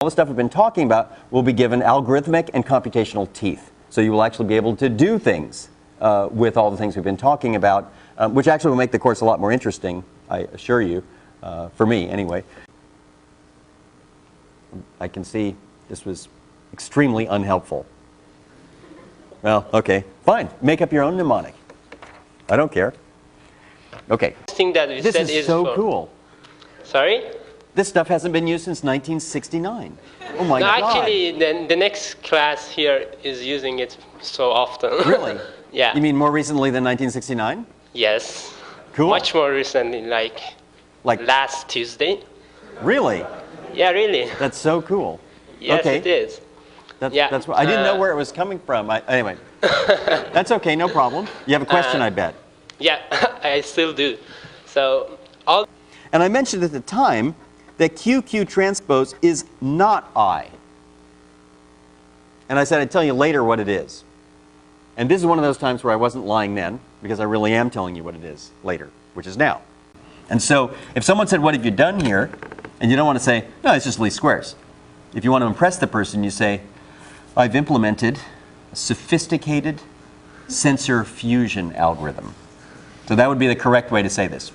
the stuff we've been talking about will be given algorithmic and computational teeth. So you will actually be able to do things with all the things we've been talking about, which actually will make the course a lot more interesting, I assure you, for me anyway. I can see this was extremely unhelpful. Well, okay, fine. Make up your own mnemonic. I don't care. Okay. Thing that we This said is so for, cool. Sorry? This stuff hasn't been used since 1969. Oh my No, God. actually, the next class here is using it so often. Really? Yeah. You mean more recently than 1969? Yes. Cool. Much more recently, like last Tuesday. Really? Yeah, really. That's so cool. Yes, okay. it is. That's what, I didn't know where it was coming from. Anyway, that's okay, no problem. You have a question, I bet. Yeah, I still do. So And I mentioned at the time that QQ transpose is not I. And I said I'd tell you later what it is. And this is one of those times where I wasn't lying then, because I really am telling you what it is later, which is now. And so if someone said, what have you done here? And you don't want to say, no, it's just least squares. If you want to impress the person, you say, I've implemented a sophisticated sensor fusion algorithm. So that would be the correct way to say this.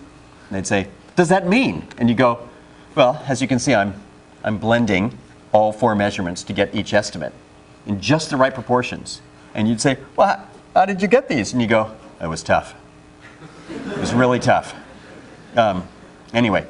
And they'd say, what does that mean? And you go, well, as you can see, I'm blending all 4 measurements to get each estimate in just the right proportions. And you'd say, well, how did you get these? And you go, it was tough. It was really tough. Anyway.